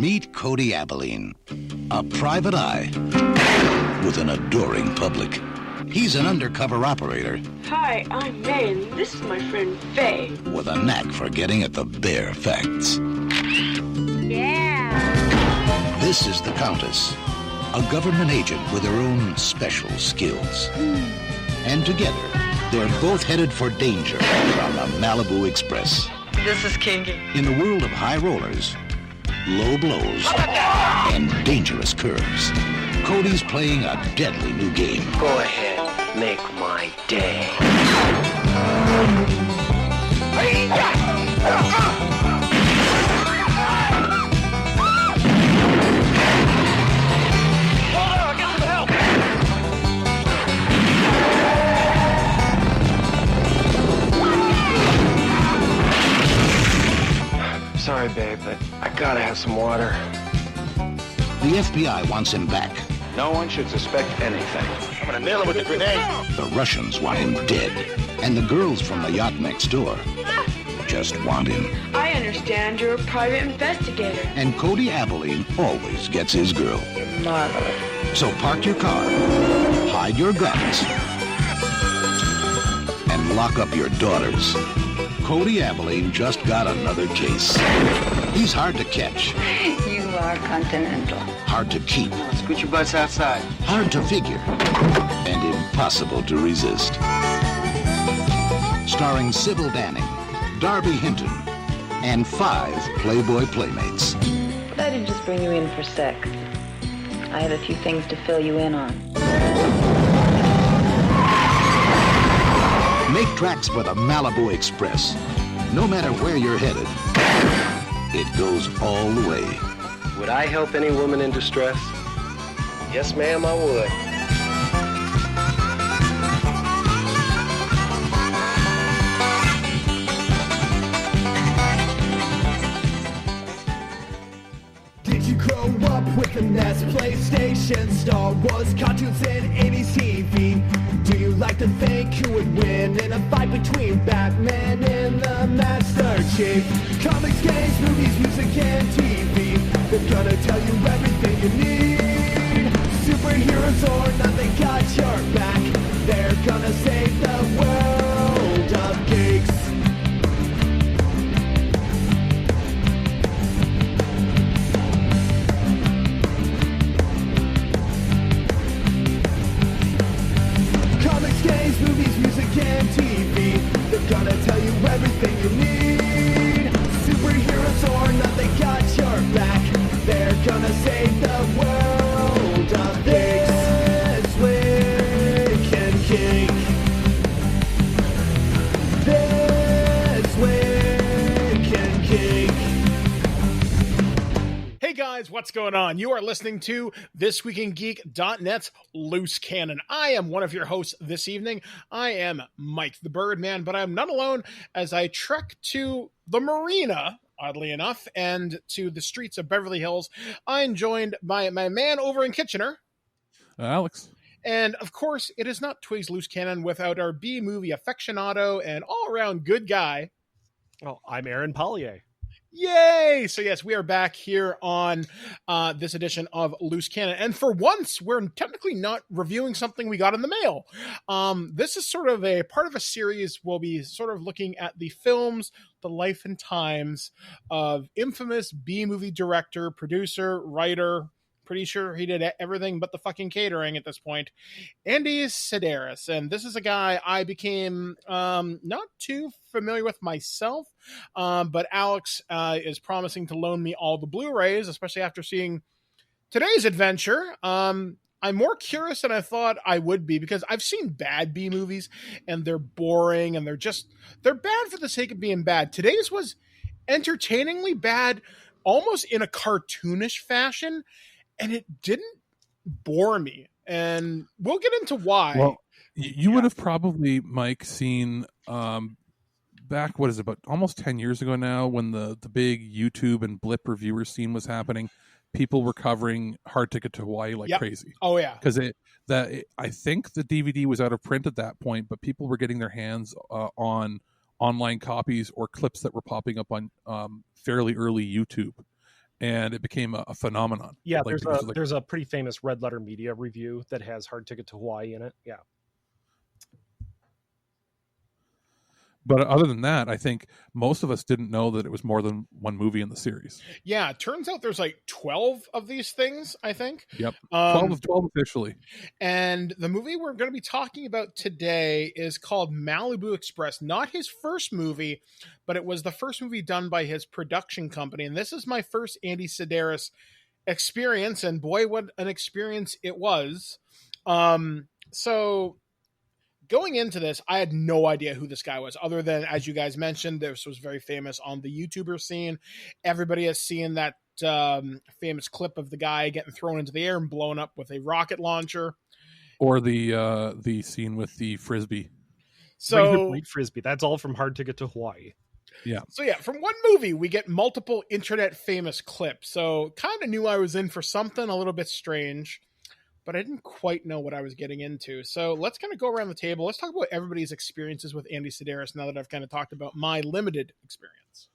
Meet Cody Abilene, a private eye with an adoring public. He's an undercover operator. Hi, I'm May, and this is my friend Faye. With a knack for getting at the bare facts. Yeah! This is the Countess, a government agent with her own special skills. And together, they're both headed for danger on the Malibu Express. This is Kinky. In a world of high rollers, low blows, and dangerous curves, Cody's playing a deadly new game. Go ahead, make my day. Sorry, babe, but I gotta have some water. The FBI wants him back. No one should suspect anything. I'm gonna nail him with a grenade. The Russians want him dead. And the girls from the yacht next door just want him. I understand you're a private investigator. And Cody Abilene always gets his girl. Marvelous. So park your car, hide your guns, and lock up your daughters. Cody Abilene just got another case. He's hard to catch. You are continental. Hard to keep. Scoot your butts outside. Hard to figure. And impossible to resist. Starring Sybil Danning, Darby Hinton, and 5 Playboy playmates. But I didn't just bring you in for sex. I have a few things to fill you in on. Make tracks for the Malibu Express. No matter where you're headed, it goes all the way. Would I help any woman in distress? Yes, ma'am, I would. Did you grow up with the NES, PlayStation, Star Wars, cartoons, and 80s TV? Do you like to think who would win in a fight between Batman and the Master Chief? Comics, games, movies, music, and TV. They're gonna tell you everything you need. Superheroes or not, they got your back. They're gonna save the world of geeks. Games, movies, music, and TV. They're gonna tell you everything you need. Superheroes or not, they got your back. They're gonna save the world of This Week in Geek. This Week in Geek. Hey guys, what's going on? You are listening to ThisWeekInGeek.net's Loose Cannon. I am one of your hosts this evening. I am Mike the Birdman, but I'm not alone as I trek to the marina, oddly enough, and to the streets of Beverly Hills. I'm joined by my man over in Kitchener, Alex. And of course, it is not Twigs Loose Cannon without our B-movie aficionado and all-around good guy. Oh, I'm Aaron Pollyea. Yay! So yes, we are back here on this edition of Loose Cannon. And for once, we're technically not reviewing something we got in the mail. This is sort of a part of a series. We'll be sort of looking at the films, the life and times of infamous B-movie director, producer, writer, pretty sure he did everything but the fucking catering at this point, Andy Sidaris. And this is a guy I became not too familiar with myself, but Alex is promising to loan me all the Blu-rays, especially after seeing today's adventure. I'm more curious than I thought I would be, because I've seen bad B movies and they're boring and they're bad for the sake of being bad. Today's was entertainingly bad, almost in a cartoonish fashion, and it didn't bore me. And we'll get into why. Well, you would have probably, Mike, seen back, what is it, about almost 10 years ago now, when the big YouTube and Blip reviewer scene was happening. People were covering Hard Ticket to Hawaii like crazy. Oh, yeah. Because I think the DVD was out of print at that point, but people were getting their hands on online copies or clips that were popping up on fairly early YouTube. and it became a phenomenon. Yeah, Like, there's a pretty famous Red Letter Media review that has Hard Ticket to Hawaii in it. Yeah. But other than that, I think most of us didn't know that it was more than one movie in the series. Yeah, it turns out there's like 12 of these things, I think. Yep. 12 officially. And the movie we're going to be talking about today is called Malibu Express. Not his first movie, but it was the first movie done by his production company. And this is my first Andy Sidaris experience. And boy, what an experience it was. So going into this, I had no idea who this guy was, other than, as you guys mentioned, this was very famous on the YouTuber scene. Everybody has seen that famous clip of the guy getting thrown into the air and blown up with a rocket launcher. Or the scene with the Frisbee. So Frisbee. That's all from Hard Ticket to Hawaii. Yeah. So yeah, from one movie, we get multiple internet famous clips. So kind of knew I was in for something a little bit strange, but I didn't quite know what I was getting into. So let's kind of go around the table. Let's talk about everybody's experiences with Andy Sidaris now that I've kind of talked about my limited experience.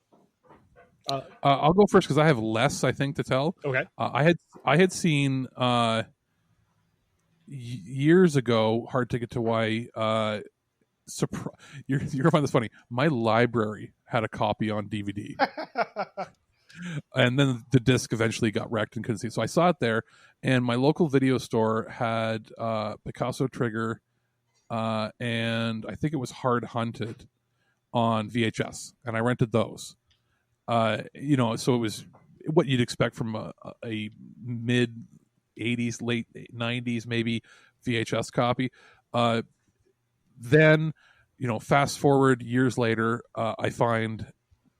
I'll go first because I have less, I think, to tell. Okay. I had seen years ago Hard Ticket to Hawaii. You're gonna find this funny. My library had a copy on DVD. And then the disc eventually got wrecked and couldn't see it. So I saw it there, and my local video store had Picasso Trigger, and I think it was Hard Hunted on VHS, and I rented those. So it was what you'd expect from a mid 80s, late 90s, maybe VHS copy. Then, fast forward years later, I find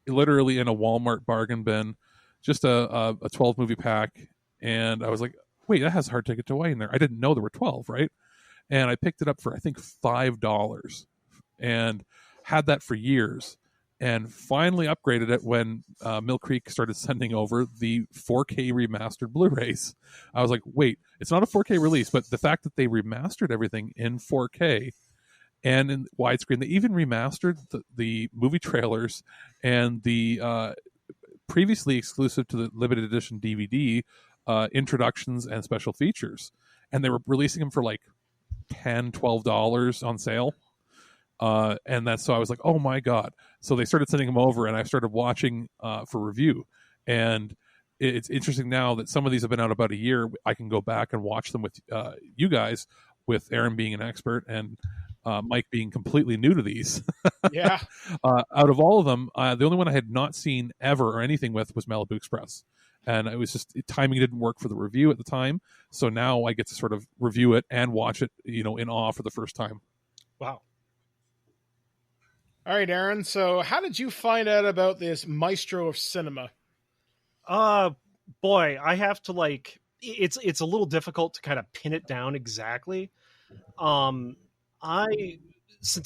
literally in a Walmart bargain bin just a 12 movie pack, and I was like, wait, that has Hard Ticket to Hawaii in there. I didn't know there were 12, right? And I picked it up for I think $5 and had that for years, and finally upgraded it when Mill Creek started sending over the 4K remastered Blu-rays. I was like, wait, it's not a 4K release, but the fact that they remastered everything in 4K and in widescreen, they even remastered the movie trailers and the previously exclusive to the limited edition DVD introductions and special features. And they were releasing them for like $10, $12 on sale. So I was like, oh my God. So they started sending them over, and I started watching for review. And it's interesting now that some of these have been out about a year. I can go back and watch them with you guys, with Aaron being an expert and Mike being completely new to these. Yeah. Out of all of them, the only one I had not seen ever or anything with was Malibu Express. And it was just, timing didn't work for the review at the time. So now I get to sort of review it and watch it, in awe for the first time. Wow. All right, Aaron. So how did you find out about this maestro of cinema? Boy, I have to it's a little difficult to kind of pin it down exactly. Since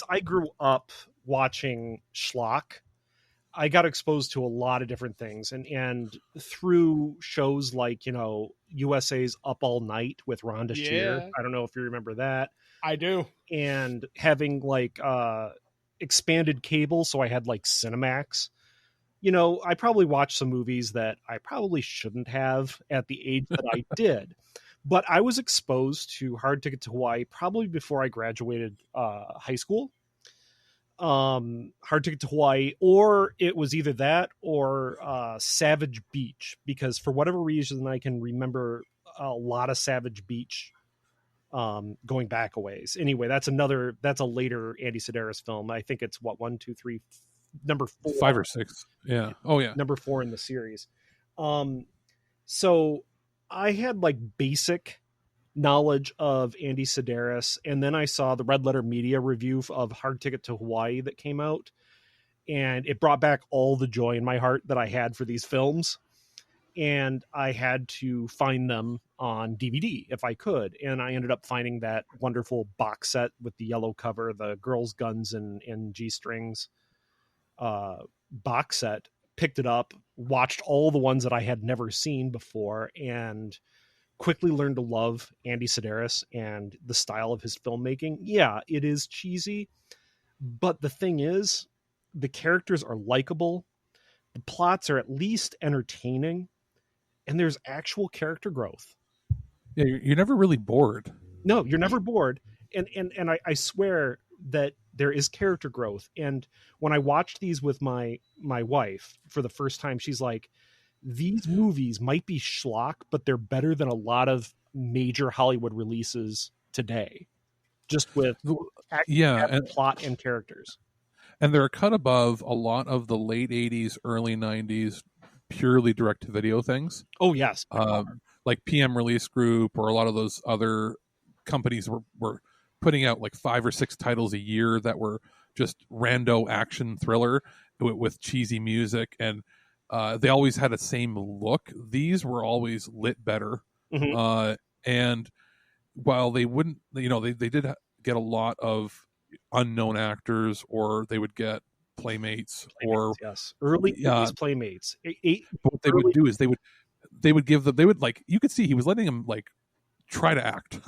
I grew up watching schlock, I got exposed to a lot of different things, and through shows like, USA's Up All Night with Rhonda Shear. I don't know if you remember that. I do. And having expanded cable, so I had Cinemax. I probably watched some movies that I probably shouldn't have at the age that I did. But I was exposed to Hard Ticket to Hawaii probably before I graduated high school. Hard Ticket to Hawaii, or it was either that or Savage Beach, because for whatever reason I can remember a lot of Savage Beach going back a ways. Anyway, that's a later Andy Sidaris film. I think it's 1, 2, 3, number 4, 5 or 6. Yeah. Oh yeah. Number 4 in the series. So I had basic knowledge of Andy Sidaris, and then I saw the Red Letter Media review of Hard Ticket to Hawaii that came out, and it brought back all the joy in my heart that I had for these films, and I had to find them on DVD if I could, and I ended up finding that wonderful box set with the yellow cover, the Girls, Guns, and G-Strings box set. Picked it up, watched all the ones that I had never seen before, and quickly learned to love Andy Sidaris and the style of his filmmaking. Yeah, it is cheesy, but the thing is, the characters are likable, the plots are at least entertaining, and there's actual character growth. Yeah, you're never really bored. No, you're never bored. And I swear that there is character growth. And when I watched these with my wife for the first time, she's like, these movies might be schlock, but they're better than a lot of major Hollywood releases today, just with and plot and characters. And they're a cut above a lot of the late 80s, early 90s purely direct-to-video things. Oh, yes. Like PM Release Group or a lot of those other companies were putting out like 5 or 6 titles a year that were just rando action thriller with cheesy music, and they always had the same look. These were always lit better. Mm-hmm. And while they wouldn't, they did get a lot of unknown actors, or they would get playmates or yes, early playmates. What they would do is they would give them, like, you could see he was letting them like try to act.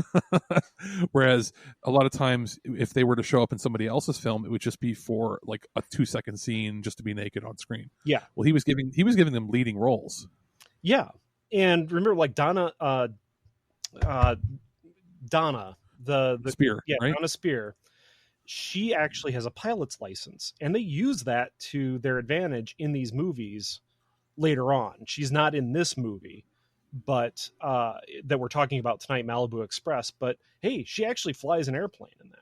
Whereas a lot of times if they were to show up in somebody else's film, it would just be for like a 2-second scene just to be naked on screen. Yeah. Well, he was giving them leading roles. Yeah. And remember, like Donna, the Spear, right? Donna Spear, she actually has a pilot's license, and they use that to their advantage in these movies later on. She's not in this movie, but that we're talking about tonight, Malibu Express. But hey, she actually flies an airplane in that.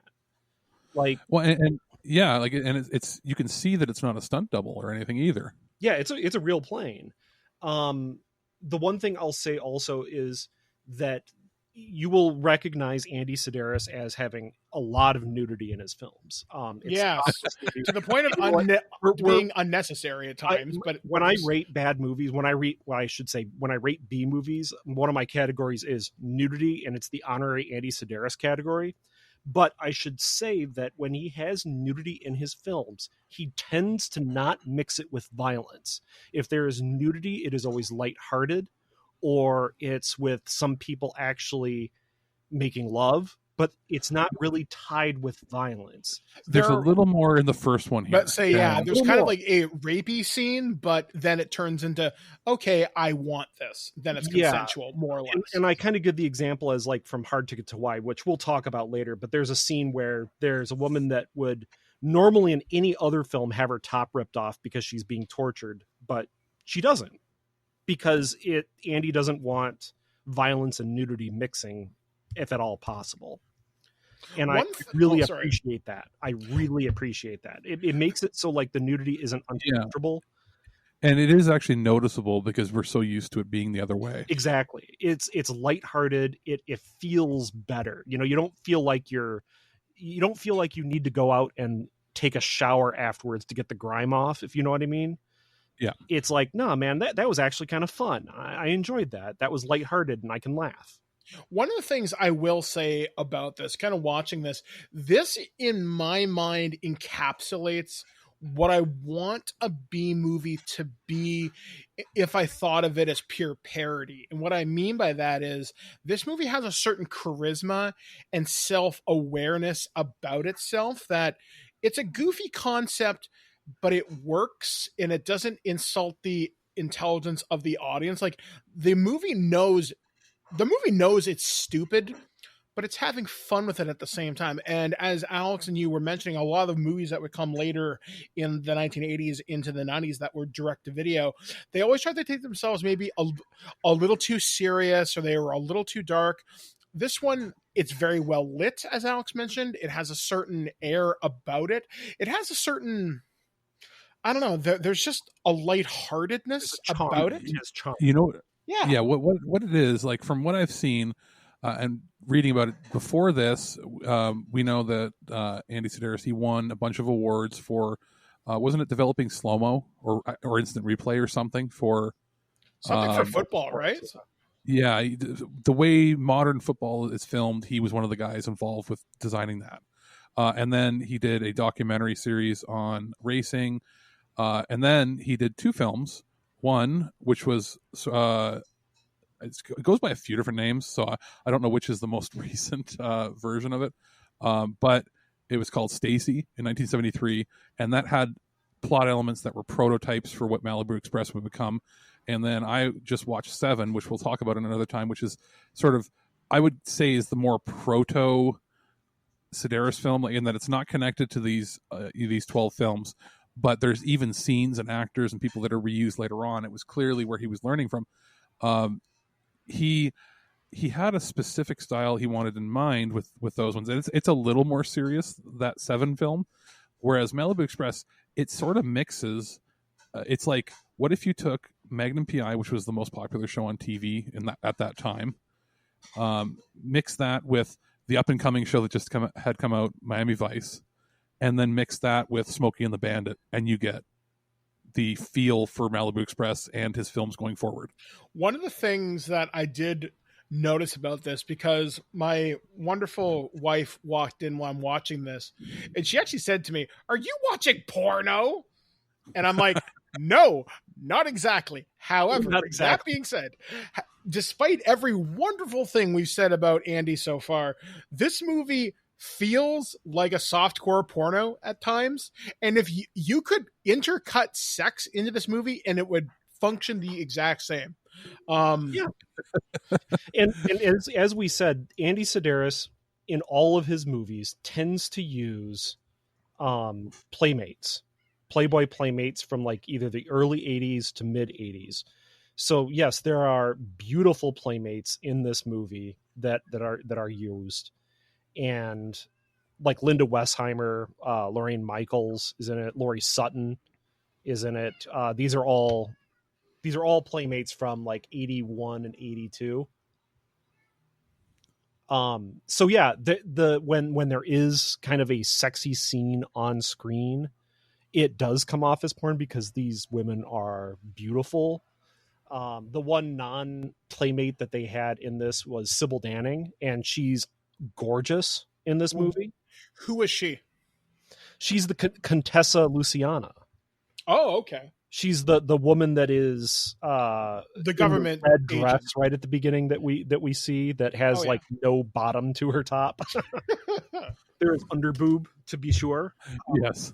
Like, well, and yeah, like, and it's you can see that it's not a stunt double or anything either. Yeah, it's a real plane. The one thing I'll say also is that you will recognize Andy Sidaris as having a lot of nudity in his films. To the point of being unnecessary at times. But when I rate bad movies, when I rate B movies, one of my categories is nudity, and it's the honorary Andy Sidaris category. But I should say that when he has nudity in his films, he tends to not mix it with violence. If there is nudity, it is always lighthearted, or it's with some people actually making love, but it's not really tied with violence. There's a little more in the first one here. But there's kind of like a rapey scene, but then it turns into, okay, I want this. Then it's consensual, more or less. And I kind of give the example as like from Hard Ticket to Hawaii, which we'll talk about later, but there's a scene where there's a woman that would normally in any other film have her top ripped off because she's being tortured, but she doesn't, because Andy doesn't want violence and nudity mixing if at all possible. And I really appreciate that. I really appreciate that. It makes it so like the nudity isn't uncomfortable. And it is actually noticeable because we're so used to it being the other way. Exactly. It's lighthearted. It feels better. You don't feel like you need to go out and take a shower afterwards to get the grime off, if you know what I mean. Yeah. It's like, no, man, that was actually kind of fun. I enjoyed that. That was lighthearted and I can laugh. One of the things I will say about this, kind of watching this in my mind encapsulates what I want a B movie to be if I thought of it as pure parody. And what I mean by that is this movie has a certain charisma and self-awareness about itself that it's a goofy concept, but it works and it doesn't insult the intelligence of the audience. Like the movie knows it's stupid, but it's having fun with it at the same time. And as Alex and you were mentioning, a lot of the movies that would come later in the 1980s into the 90s that were direct to video, they always tried to take themselves maybe a little too serious, or they were a little too dark. This one, it's very well lit, as Alex mentioned. It has a certain air about it. It has a certain, I don't know, there's just a lightheartedness about it. Yeah. What it is, like from what I've seen and reading about it before this, we know that Andy Sidaris, he won a bunch of awards for, wasn't it developing slow-mo or instant replay or something for football, right? Yeah, the way modern football is filmed, he was one of the guys involved with designing that. And then he did a documentary series on racing, and then he did 2 films. One, which was, it goes by a few different names, so I don't know which is the most recent version of it. But it was called Stacy in 1973, and that had plot elements that were prototypes for what Malibu Express would become. And then I just watched 7, which we'll talk about in another time, which is sort of, I would say, is the more proto Sidaris film, in that it's not connected to these 12 films, but there's even scenes and actors and people that are reused later on. It was clearly where he was learning from. He had a specific style he wanted in mind with those ones. And it's a little more serious, that 7 film, whereas Malibu Express, it sort of mixes. It's like, what if you took Magnum PI, which was the most popular show on TV at that time, mix that with the up and coming show that just had come out, Miami Vice, and then mix that with Smokey and the Bandit, and you get the feel for Malibu Express and his films going forward. One of the things that I did notice about this, because my wonderful wife walked in while I'm watching this, and she actually said to me, "Are you watching porno?" And I'm like, "No, not exactly." However, that being said, despite every wonderful thing we've said about Andy so far, this movie feels like a softcore porno at times. And if you could intercut sex into this movie and it would function the exact same. Yeah. and as we said, Andy Sidaris in all of his movies tends to use playmates, Playboy playmates from like either the early 80s to mid 80s. So yes, there are beautiful playmates in this movie that are used. And like Linda Westheimer, Lorraine Michaels is in it, Laurie Sutton is in it. These are all playmates from like 81 and 82. So yeah, when there is kind of a sexy scene on screen, it does come off as porn because these women are beautiful. The one non-playmate that they had in this was Sybil Danning, and she's gorgeous in this movie. Who is she? She's the Contessa Luciana. Oh, okay. She's the woman that is the government red dress right at the beginning that we see that has like no bottom to her top. There is underboob, to be sure. Yes.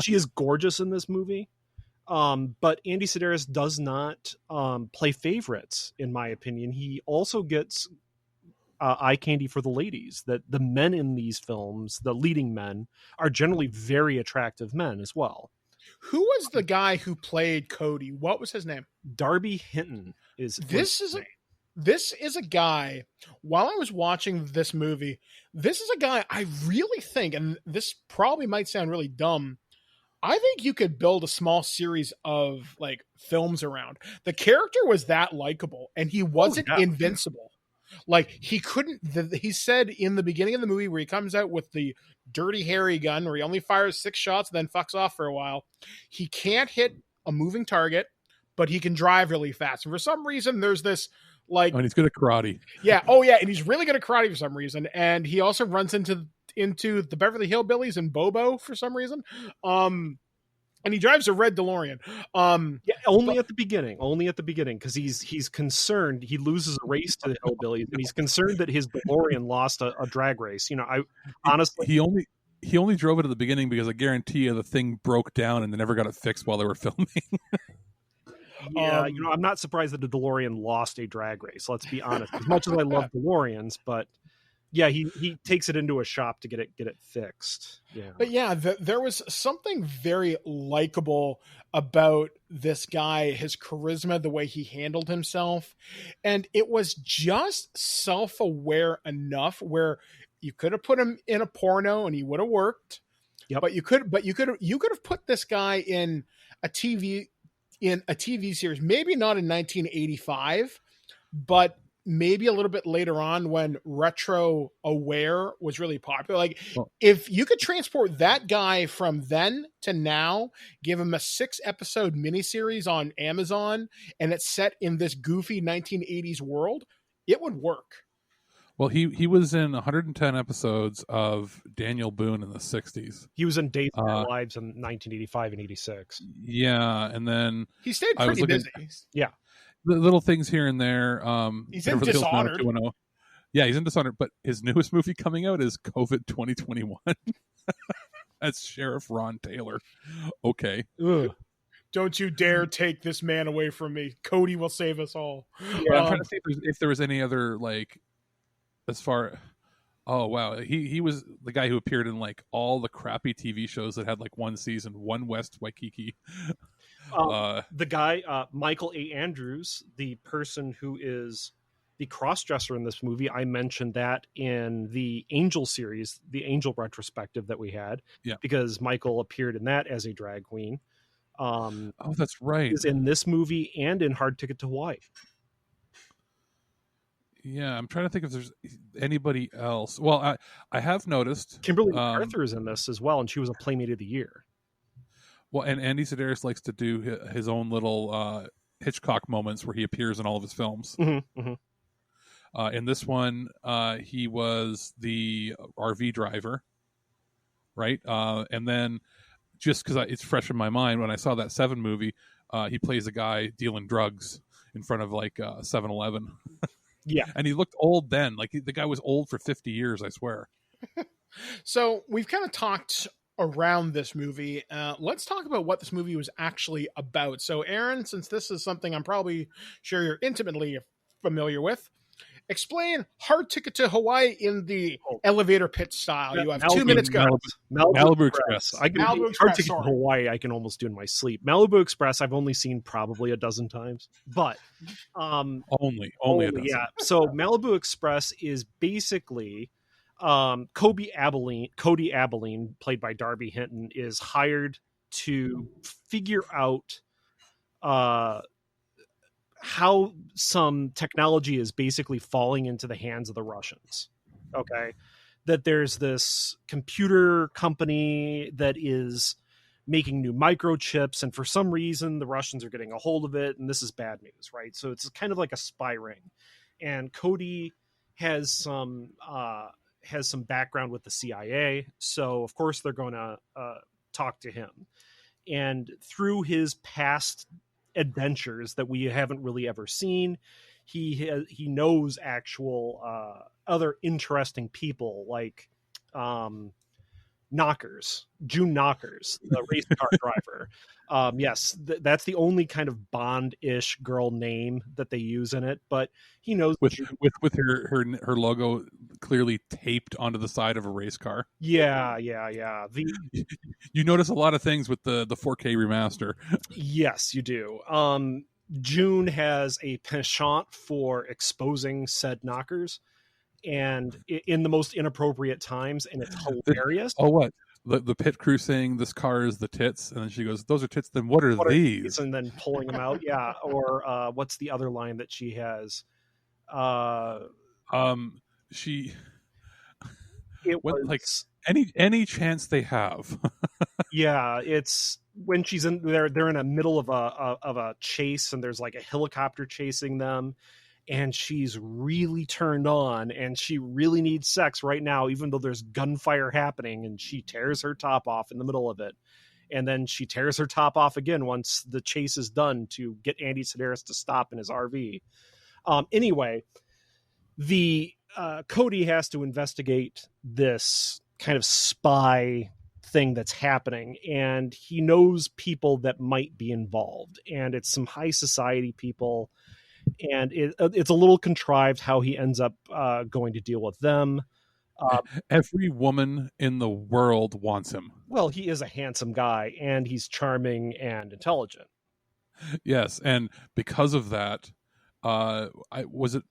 She is gorgeous in this movie. But Andy Sidaris does not play favorites, in my opinion. He also gets eye candy for the ladies. That the men in these films, the leading men, are generally very attractive men as well. Who was the guy who played Cody? What was his name? Darby Hinton is. This is a guy, while I was watching this movie, this is a guy I really think, and this probably might sound really dumb, I think you could build a small series of like films around. The character was that likable, and he wasn't invincible. Like he said in the beginning of the movie where he comes out with the dirty hairy gun where he only fires 6 shots and then fucks off for a while. He can't hit a moving target, but he can drive really fast. And for some reason, there's this like, and he's good at karate. Yeah. Oh yeah. And he's really good at karate for some reason. And he also runs into the Beverly Hillbillies and Bobo for some reason. And he drives a red DeLorean. Only at the beginning, because he's concerned. He loses a race to the Hillbillies, and he's concerned that his DeLorean lost a drag race. You know, I honestly he only drove it at the beginning because I guarantee you the thing broke down and they never got it fixed while they were filming. Yeah, I'm not surprised that the DeLorean lost a drag race. Let's be honest. As much as I love DeLoreans, but yeah, he takes it into a shop to get it fixed. Yeah, but yeah, there was something very likable about this guy, his charisma, the way he handled himself, and it was just self-aware enough where you could have put him in a porno and he would have worked. Yep. But you could have put this guy in a TV series, maybe not in 1985, but maybe a little bit later on when Retro Aware was really popular. Like if you could transport that guy from then to now, give him a 6-episode miniseries on Amazon, and it's set in this goofy 1980s world, it would work. Well, he was in 110 episodes of Daniel Boone in the 60s. He was in Days of Our Lives in 1985 and 86. Yeah, and then he stayed pretty busy. Yeah. The little things here and there. He's in Dishonored. Yeah, he's in Dishonored, but his newest movie coming out is COVID 2021. That's Sheriff Ron Taylor. Okay. Ugh. Don't you dare take this man away from me. Cody will save us all. Yeah, I'm trying to see if there was any other, like, as far. Oh wow, he was the guy who appeared in like all the crappy TV shows that had like one season, One West Waikiki. The guy, Michael A. Andrews, the person who is the cross-dresser in this movie, I mentioned that in the Angel series, the Angel retrospective that we had, because Michael appeared in that as a drag queen. Oh, that's right. Is in this movie and in Hard Ticket to Hawaii. Yeah, I'm trying to think if there's anybody else. Well, I have noticed Kimberly MacArthur is in this as well, and she was a Playmate of the Year. Well, and Andy Sidaris likes to do his own little Hitchcock moments where he appears in all of his films. Mm-hmm, mm-hmm. In this one, he was the RV driver, right? And then, just because it's fresh in my mind, when I saw that Seven movie, he plays a guy dealing drugs in front of like 7-Eleven. Yeah. And he looked old then. Like the guy was old for 50 years, I swear. So we've kind of talked around this movie. Let's talk about what this movie was actually about. So Aaron, since this is something I'm probably sure you're intimately familiar with, explain Hard Ticket to Hawaii in the elevator pitch style. You have 2 minutes, go. Malibu Express. Malibu Express, Hard Ticket to Hawaii, I can almost do in my sleep. Malibu Express, I've only seen probably a dozen times, but only a dozen. Yeah. So Malibu Express is basically Cody Abilene, played by Darby Hinton, is hired to figure out how some technology is basically falling into the hands of the Russians. Okay. That there's this computer company that is making new microchips, and for some reason the Russians are getting a hold of it, and this is bad news, right? So it's kind of like a spy ring. And Cody has some background with the CIA, so of course they're going to talk to him. And through his past adventures that we haven't really ever seen, he knows actual other interesting people, like June Knockers, the race car driver. Yes, that's the only kind of Bond-ish girl name that they use in it, but he knows with her logo clearly taped onto the side of a race car. Yeah. You notice a lot of things with the 4K remaster. Yes, you do. June has a penchant for exposing said knockers, and in the most inappropriate times, and it's hilarious. What? The pit crew saying this car is the tits, and then she goes, "Those are tits. Then what are these?" And then pulling them out. Yeah. Or what's the other line that she has? It was like any chance they have. Yeah, it's when she's in there. They're in the middle of a chase, and there's like a helicopter chasing them. And she's really turned on, and she really needs sex right now, even though there's gunfire happening, and she tears her top off in the middle of it. And then she tears her top off again once the chase is done to get Andy Sidaris to stop in his RV. Anyway, the Cody has to investigate this kind of spy thing that's happening, and he knows people that might be involved, and it's some high society people. And it's a little contrived how he ends up going to deal with them. Every woman in the world wants him. Well, he is a handsome guy, and he's charming and intelligent. Yes, and because of that, was it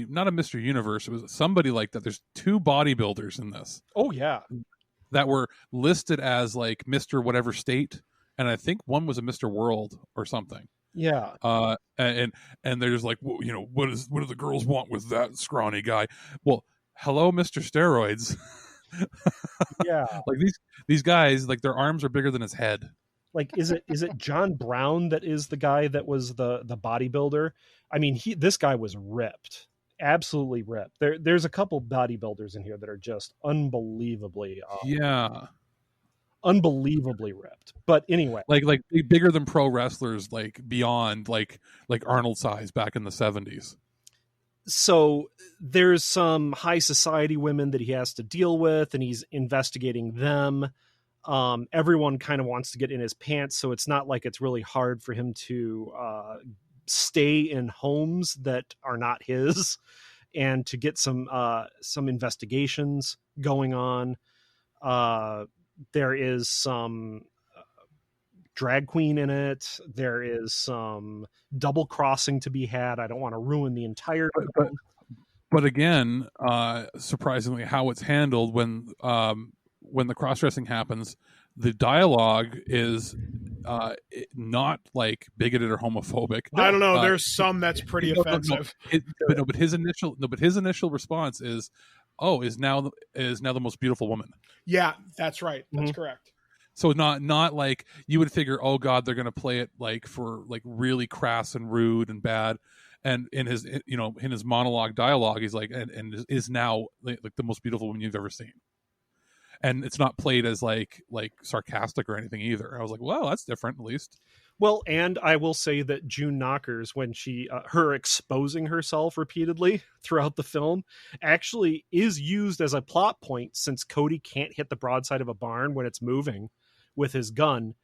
not a Mr. Universe? It was somebody like that. There's 2 bodybuilders in this. Oh, yeah. That were listed as like Mr. whatever state, and I think one was a Mr. World or something. Yeah. And they're just like, well, what do the girls want with that scrawny guy? Well, hello, Mr. Steroids. Yeah. Like these guys, like their arms are bigger than his head. Like, is it John Brown that is the guy that was the bodybuilder? I mean, this guy was ripped, absolutely ripped. There's a couple bodybuilders in here that are just unbelievably, unbelievably ripped. But anyway, like bigger than pro wrestlers, like beyond like Arnold size back in the 70s. So there's some high society women that he has to deal with, and he's investigating them. Everyone kind of wants to get in his pants, so it's not like it's really hard for him to stay in homes that are not his, and to get some investigations going on. There is some drag queen in it. There is some double crossing to be had. I don't want to ruin the entire. But again, surprisingly, how it's handled when the cross-dressing happens, the dialogue is not like bigoted or homophobic. I don't know. There's some that's pretty offensive. But his initial response is, "Oh, is now the most beautiful woman." Yeah, that's right. That's correct. So not like you would figure, oh God, they're going to play it like for like really crass and rude and bad. And in his monologue dialogue, he's like, and is now like the most beautiful woman you've ever seen. And it's not played as like sarcastic or anything either. I was like, well, that's different at least. Well, and I will say that June Knockers, when she her exposing herself repeatedly throughout the film, actually is used as a plot point, since Cody can't hit the broadside of a barn when it's moving with his gun,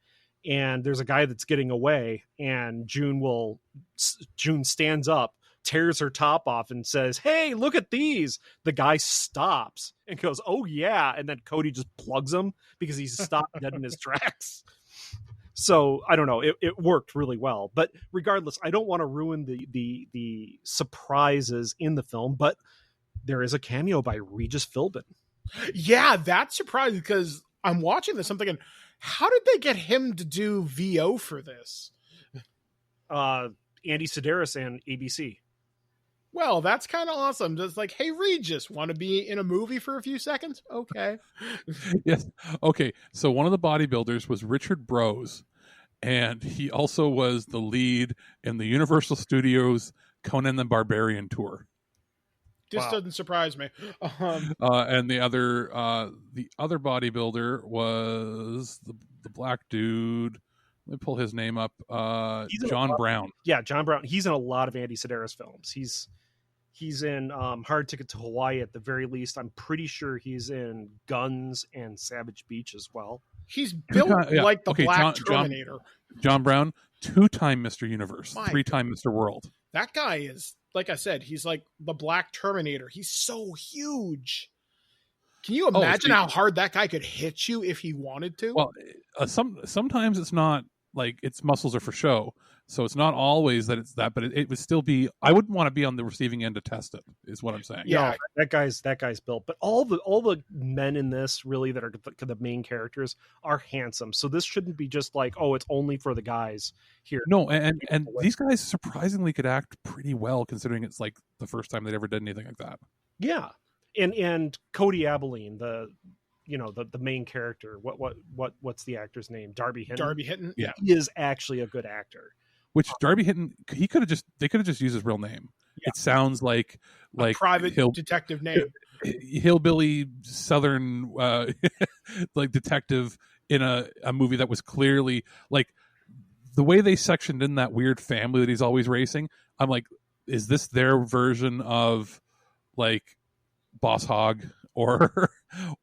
and there's a guy that's getting away, and June stands up, tears her top off, and says, "Hey, look at these." The guy stops and goes, "Oh yeah," and then Cody just plugs him because he's stopped dead in his tracks. So I don't know. It worked really well, but regardless, I don't want to ruin the surprises in the film. But there is a cameo by Regis Philbin. Yeah, that's surprising because I'm watching this. I'm thinking, how did they get him to do VO for this? Andy Sidaris and ABC. Well, that's kind of awesome. Just like, hey, Regis, want to be in a movie for a few seconds? Okay. Yes. Okay. So one of the bodybuilders was Richard Brose, and he also was the lead in the Universal Studios Conan the Barbarian tour. This doesn't surprise me. And the other bodybuilder was the black dude. Let me pull his name up. John Brown. Yeah, John Brown. He's in a lot of Andy Sidaris films. He's in Hard Ticket to Hawaii at the very least. I'm pretty sure he's in Guns and Savage Beach as well. He's built like the Black Terminator. John Brown, 2-time Mr. Universe, 3-time Mr. World. That guy is, like I said, he's like the Black Terminator. He's so huge. Can you imagine how hard that guy could hit you if he wanted to? Well, sometimes it's not like its muscles are for show. So it's not always that it's that, but it would still be. I wouldn't want to be on the receiving end to test it. Is what I'm saying. Yeah, no, that guy's built. But all the men in this really that are the main characters are handsome. So this shouldn't be just like, oh, it's only for the guys here. No, and these guys surprisingly could act pretty well considering it's like the first time they'd ever did anything like that. Yeah, and Cody Abilene, the main character. What's the actor's name? Darby Hinton. Darby Hinton. Yeah, he is actually a good actor. Which Darby Hinton, they could have just used his real name. Yeah. It sounds like a private detective name, hillbilly Southern like detective in a movie that was clearly like the way they sectioned in that weird family that he's always racing. I'm like, is this their version of like Boss Hogg or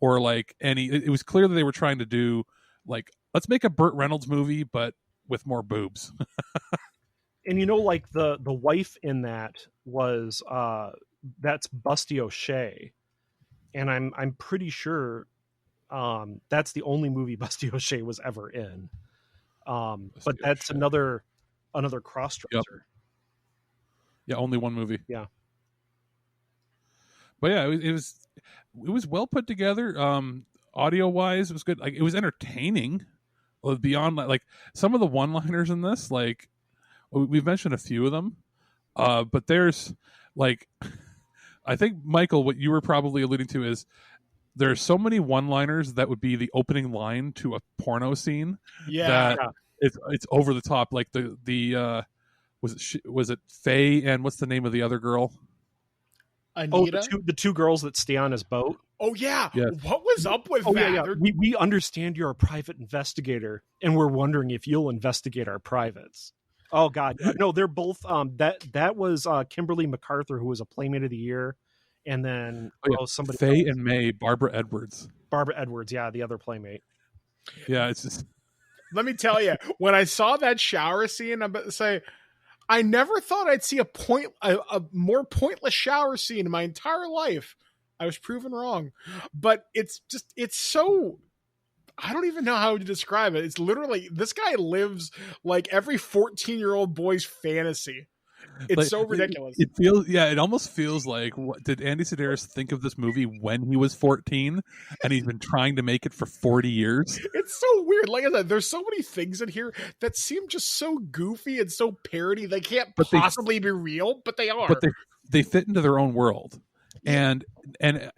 like any? It was clear that they were trying to do like, let's make a Burt Reynolds movie, but with more boobs. And like the wife in that was that's Busty O'Shea, and I'm pretty sure that's the only movie Busty O'Shea was ever in. But that's another cross-dresser. Yep. Yeah, only one movie. Yeah. But yeah, it was well put together. Audio wise, it was good. Like, it was entertaining. Beyond like some of the one-liners in this, like we've mentioned a few of them, but there's like, I think Michael, what you were probably alluding to is there's so many one-liners that would be the opening line to a porno scene. Yeah, that it's over the top. Like the was it Faye and what's the name of the other girl? Anita? Oh, the two girls that stay on his boat. Oh yeah. Yes. What was up with that? Yeah. We understand you're a private investigator, and we're wondering if you'll investigate our privates. Oh God, no, they're both. That was Kimberly MacArthur, who was a Playmate of the Year, and then somebody Faye else. And May, Barbara Edwards. Barbara Edwards, yeah, the other Playmate. Yeah, it's just Let me tell you, when I saw that shower scene, I'm about to say, I never thought I'd see a more pointless shower scene in my entire life. I was proven wrong. But it's so, I don't even know how to describe it. It's literally, this guy lives like every 14-year-old boy's fantasy. It's like, so ridiculous. It almost feels like, what did Andy Sidaris think of this movie when he was 14 and he's been trying to make it for 40 years? It's so weird. Like I said, there's so many things in here that seem just so goofy and so parody. They can't possibly be real, but they are. But they fit into their own world. And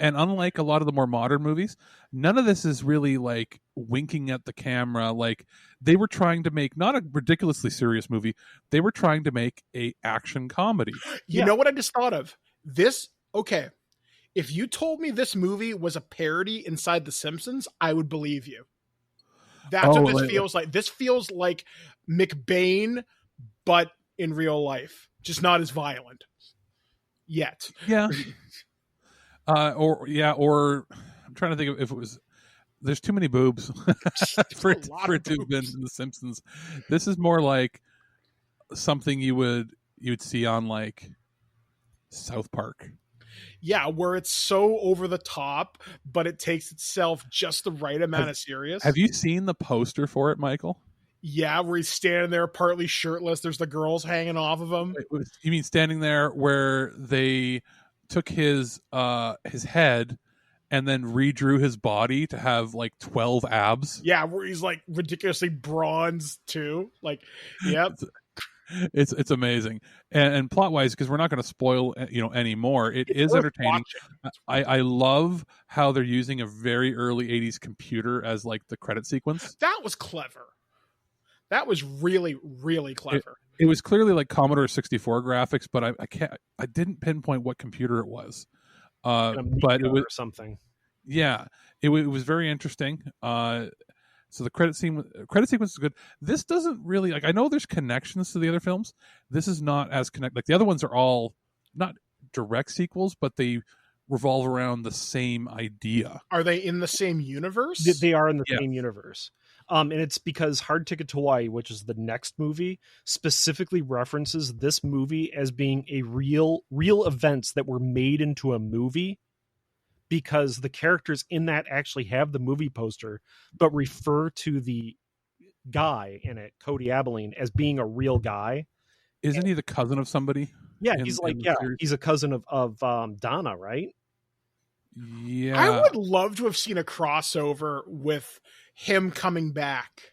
unlike a lot of the more modern movies, none of this is really like winking at the camera. Like, they were trying to make not a ridiculously serious movie. They were trying to make a action comedy. You know what I just thought of? This, okay. If you told me this movie was a parody inside The Simpsons, I would believe you. That's what this feels like. This feels like McBain, but in real life. Just not as violent. Yet. Yeah. Or I'm trying to think of if it was. There's too many boobs for it to have been in The Simpsons. This is more like something you'd see on like South Park. Yeah, where it's so over the top, but it takes itself just the right amount of serious. Have you seen the poster for it, Michael? Yeah, where he's standing there partly shirtless. There's the girls hanging off of him. You mean standing there where they took his head and then redrew his body to have like 12 abs? Yeah, where he's like ridiculously bronzed too. Like, yep. It's amazing. And plot wise, because we're not going to spoil anymore, it's is entertaining. I love how they're using a very early 80s computer as like the credit sequence. That was clever. That was really, really clever. It was clearly like Commodore 64 graphics, but I didn't pinpoint what computer it was. But it was something. Yeah, it was very interesting. So the credit sequence is good. This doesn't really, like, I know there's connections to the other films. This is not as connected. Like, the other ones are all not direct sequels, but they revolve around the same idea. Are they in the same universe? They are in the same universe. And it's because Hard Ticket to Hawaii, which is the next movie, specifically references this movie as being a real events that were made into a movie, because the characters in that actually have the movie poster, but refer to the guy in it, Cody Abilene, as being a real guy. Isn't he the cousin of somebody? Yeah, he's a cousin of Donna, right? Yeah. I would love to have seen a crossover with him coming back,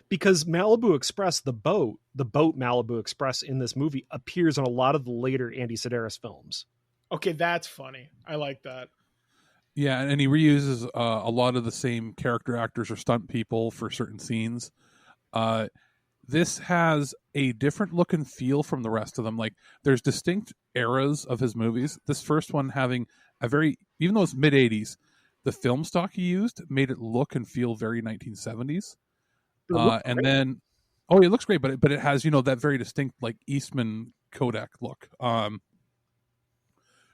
because Malibu Express, the boat Malibu Express in this movie appears in a lot of the later Andy Sidaris films. Okay, that's funny. I like that. Yeah, and he reuses a lot of the same character actors or stunt people for certain scenes. This has a different look and feel from the rest of them. Like, there's distinct eras of his movies. This first one having even though it's mid-80s, the film stock he used made it look and feel very 1970s. And then, it looks great, but it has, that very distinct, like, Eastman Kodak look.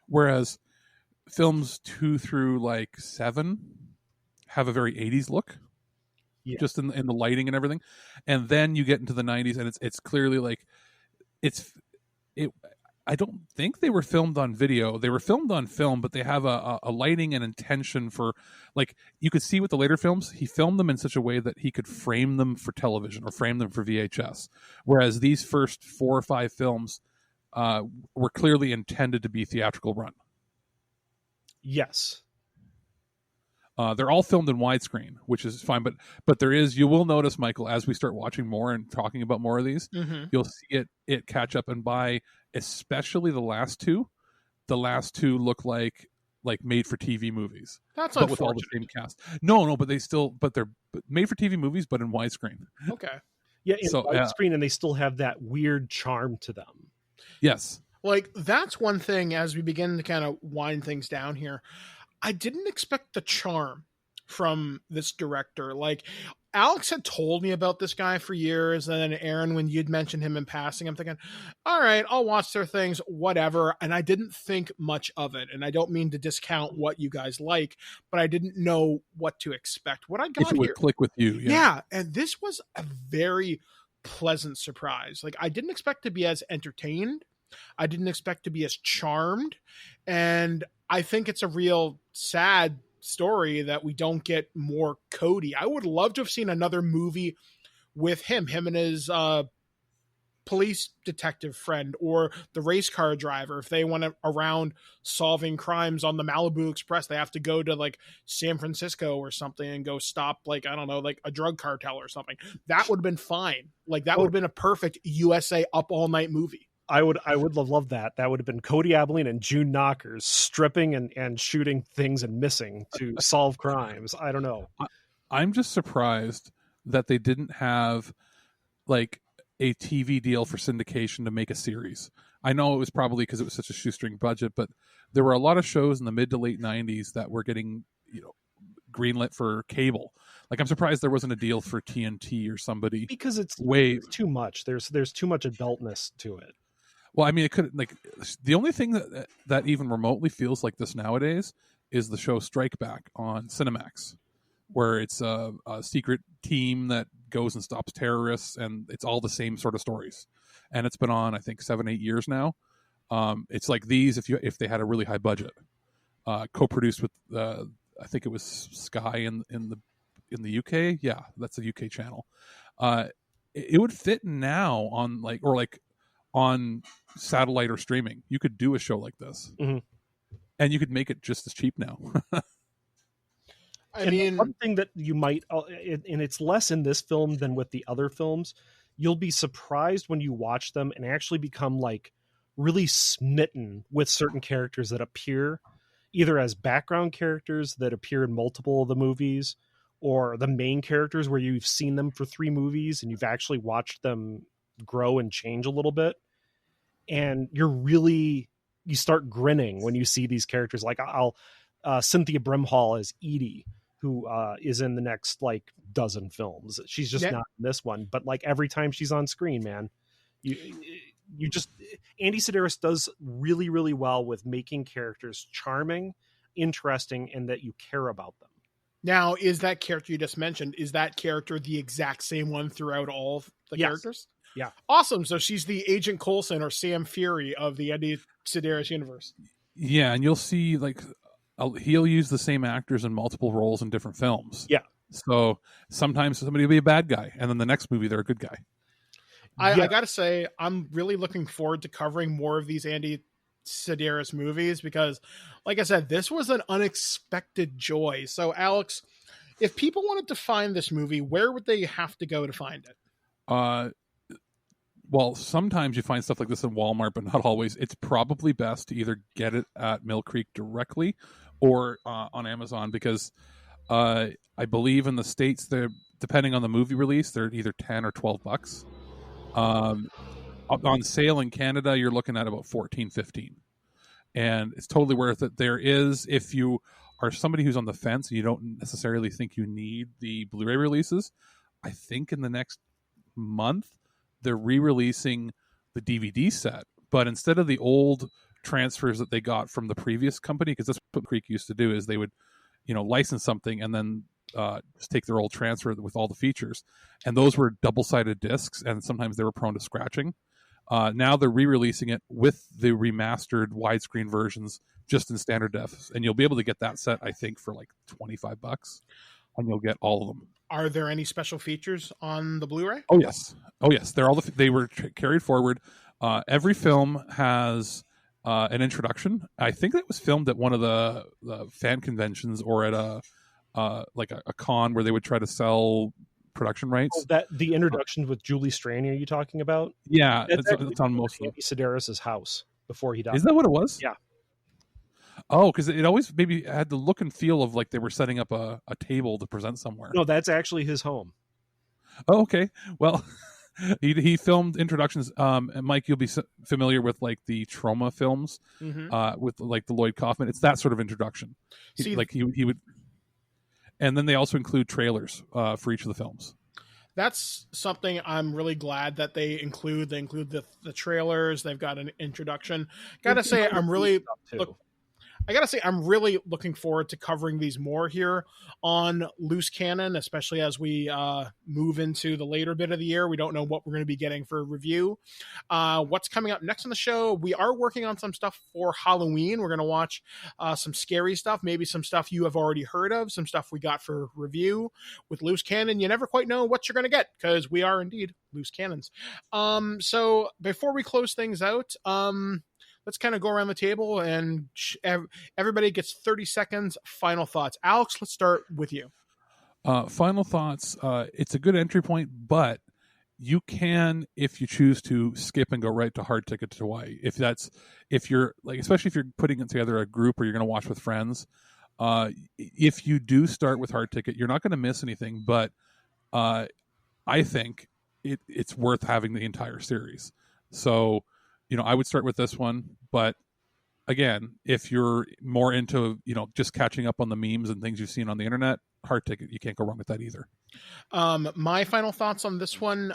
Whereas films 2 through like 7 have a very 80s look, just in the lighting and everything. And then you get into the 90s, and it's clearly like I don't think they were filmed on video. They were filmed on film, but they have a lighting and intention for, like, you could see with the later films, he filmed them in such a way that he could frame them for television or frame them for VHS. Whereas these first 4 or 5 films were clearly intended to be theatrical run. Yes. They're all filmed in widescreen, which is fine, but you will notice, Michael, as we start watching more and talking about more of these, you'll see it catch up, and by especially the last two look like made for TV movies. That's but with all the same cast. No, but they're made for TV movies, but in widescreen. Okay. Yeah, in widescreen, and they still have that weird charm to them. Yes. Like, that's one thing as we begin to kind of wind things down here. I didn't expect the charm from this director. Like, Alex had told me about this guy for years, and then Aaron, when you'd mentioned him in passing, I'm thinking, all right, I'll watch their things, whatever. And I didn't think much of it. And I don't mean to discount what you guys like, but I didn't know what to expect. What I got if it would here, click with you, yeah, and this was a very pleasant surprise. Like, I didn't expect to be as entertained. I didn't expect to be as charmed. And I think it's a real sad story that we don't get more Cody. I would love to have seen another movie with him and his police detective friend, or the race car driver. If they went around solving crimes on the Malibu Express, they have to go to like San Francisco or something and go stop, like, I don't know, like a drug cartel or something. That would have been fine. Like, that would have been a perfect USA Up All Night movie. I would have loved that. That would have been Cody Abilene and June Knockers stripping and shooting things and missing to solve crimes. I don't know. I'm just surprised that they didn't have like a TV deal for syndication to make a series. I know it was probably because it was such a shoestring budget, but there were a lot of shows in the mid to late 90s that were getting, greenlit for cable. Like, I'm surprised there wasn't a deal for TNT or somebody, because it's too much. There's too much adultness to it. Well, I mean, it could, like, the only thing that even remotely feels like this nowadays is the show Strike Back on Cinemax, where it's a secret team that goes and stops terrorists, and it's all the same sort of stories. And it's been on, I think, 7-8 years now. It's like these if they had a really high budget, co-produced with I think it was Sky in the UK. Yeah, that's a UK channel. It would fit now on on satellite or streaming. You could do a show like this, and you could make it just as cheap now. I mean, one thing that you might, and it's less in this film than with the other films, you'll be surprised when you watch them and actually become like really smitten with certain characters that appear either as background characters that appear in multiple of the movies, or the main characters where you've seen them for 3 movies and you've actually watched them grow and change a little bit. And you start grinning when you see these characters. Like Cynthia Brimhall as Edie, who is in the next like dozen films. She's just not in this one, but like every time she's on screen, man, you just, Andy Sidaris does really, really well with making characters charming, interesting, and that you care about them. Now, is that character you just mentioned, is that character the exact same one throughout all the characters? Yeah. Awesome. So she's the Agent Coulson or Sam Fury of the Andy Sidaris universe. Yeah, and you'll see like he'll use the same actors in multiple roles in different films. Yeah. So sometimes somebody will be a bad guy, and then the next movie they're a good guy. I got to say, I'm really looking forward to covering more of these Andy Sidaris movies because, like I said, this was an unexpected joy. So, Alex, if people wanted to find this movie, where would they have to go to find it? Well, sometimes you find stuff like this in Walmart, but not always. It's probably best to either get it at Mill Creek directly or on Amazon, because I believe in the States, they're, depending on the movie release, they're either $10 or $12. On sale in Canada, you're looking at about $14-15, and it's totally worth it. There is, if you are somebody who's on the fence and you don't necessarily think you need the Blu-ray releases, I think in the next month they're re-releasing the DVD set, but instead of the old transfers that they got from the previous company, because that's what Creek used to do, is they would, license something and then just take their old transfer with all the features, and those were double-sided discs, and sometimes they were prone to scratching. Now they're re-releasing it with the remastered widescreen versions, just in standard def, and you'll be able to get that set, I think, for like $25, and you'll get all of them. Are there any special features on the Blu-ray? Oh yes. They were carried forward. Every film has an introduction. I think that was filmed at one of the fan conventions or at a con where they would try to sell production rights. Oh, that the introduction with Julie Strain, are you talking about? Yeah, it's on most of Andy Sidaris' house before he died. Is that what it was? Yeah. Oh, because it always maybe had the look and feel of like they were setting up a table to present somewhere. No, that's actually his home. Oh, okay. Well, he filmed introductions. And Mike, you'll be familiar with like the Trauma films, with like the Lloyd Kaufman. It's that sort of introduction. He would. And then they also include trailers for each of the films. That's something I'm really glad that they include. They include the trailers. They've got an introduction. Gotta say, I'm really looking forward to covering these more here on Loose Cannon, especially as we move into the later bit of the year. We don't know what we're going to be getting for review. What's coming up next on the show? We are working on some stuff for Halloween. We're going to watch some scary stuff, maybe some stuff you have already heard of, some stuff we got for review. With Loose Cannon, you never quite know what you're going to get because we are indeed loose cannons. So before we close things out, let's kind of go around the table and everybody gets 30 seconds. Final thoughts. Alex, let's start with you. Final thoughts. It's a good entry point, but you can, if you choose to, skip and go right to Hard Ticket to Hawaii. If you're like, especially if you're putting it together a group or you're going to watch with friends. If you do start with Hard Ticket, you're not going to miss anything, but I think it's worth having the entire series. So, I would start with this one, but again, if you're more into, just catching up on the memes and things you've seen on the internet, Hard Ticket, you can't go wrong with that either. My final thoughts on this one,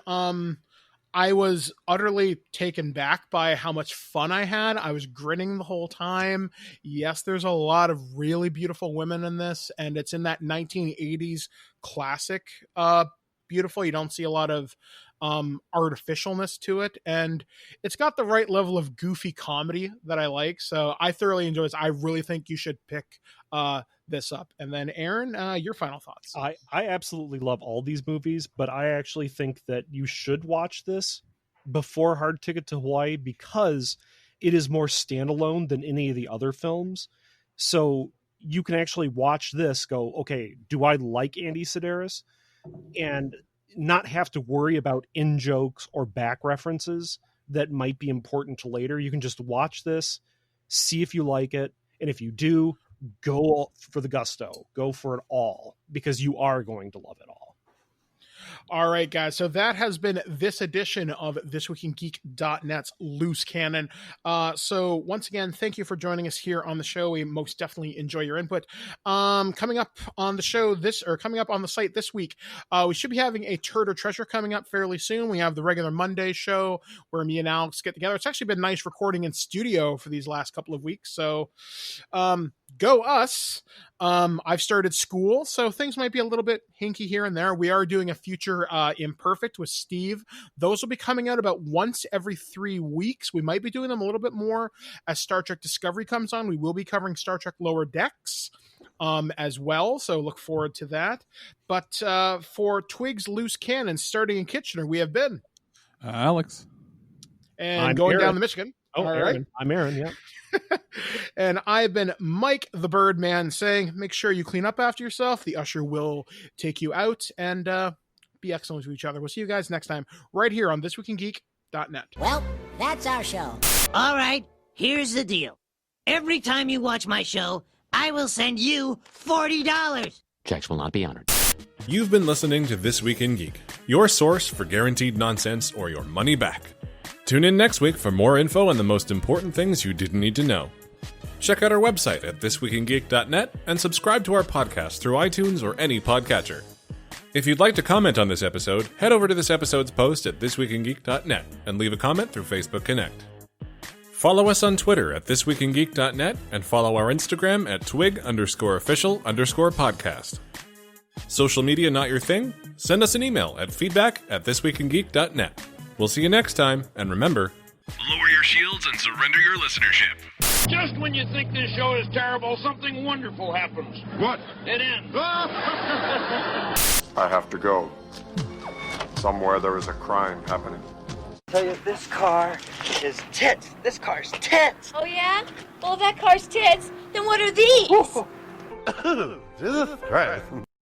I was utterly taken back by how much fun I had. I was grinning the whole time. Yes, there's a lot of really beautiful women in this, and it's in that 1980s classic beautiful. You don't see a lot of artificialness to it, and it's got the right level of goofy comedy that I like, so I thoroughly enjoy this. I really think you should pick this up. And then Aaron, your final thoughts. I absolutely love all these movies, but I actually think that you should watch this before Hard Ticket to Hawaii because it is more standalone than any of the other films. So you can actually watch this, go, okay, do I like Andy Sidaris? And not have to worry about in-jokes or back references that might be important to later. You can just watch this, see if you like it, and if you do, go for the gusto. Go for it all, because you are going to love it all. All right, guys. So that has been this edition of ThisWeekInGeek.net's Loose Cannon. So once again, thank you for joining us here on the show. We most definitely enjoy your input. Coming up on the show coming up on the site this week, we should be having a Turd or Treasure coming up fairly soon. We have the regular Monday show where me and Alex get together. It's actually been nice recording in studio for these last couple of weeks. So go us. I've started school, so things might be a little bit hinky here and there. We are doing a future Imperfect with Steve. Those will be coming out about once every 3 weeks. We might be doing them a little bit more as Star Trek Discovery comes on. We will be covering Star Trek Lower Decks as well, so look forward to that. But for Twig's Loose Cannon, starting in Kitchener, we have been Alex. And I'm going Aaron. down to Michigan. Oh, all Aaron. right. I'm Aaron, yeah. And I've been Mike the Birdman saying, make sure you clean up after yourself. The usher will take you out, and be excellent to each other. We'll see you guys next time right here on ThisWeekInGeek.net. Well, that's our show. All right, here's the deal. Every time you watch my show, I will send you $40. Checks will not be honored. You've been listening to This Week in Geek, your source for guaranteed nonsense or your money back. Tune in next week for more info on the most important things you didn't need to know. Check out our website at ThisWeekInGeek.net and subscribe to our podcast through iTunes or any podcatcher. If you'd like to comment on this episode, head over to this episode's post at ThisWeekInGeek.net and leave a comment through Facebook Connect. Follow us on Twitter at ThisWeekInGeek.net and follow our Instagram at twig_official_podcast. Social media not your thing? Send us an email at feedback@ThisWeekInGeek.net. We'll see you next time, and remember, lower your shields and surrender your listenership. Just when you think this show is terrible, something wonderful happens. What? It ends. I have to go. Somewhere there is a crime happening. I tell you, this car is tits. This car's tits. Oh, yeah? Well, if that car's tits, then what are these? Jesus Christ.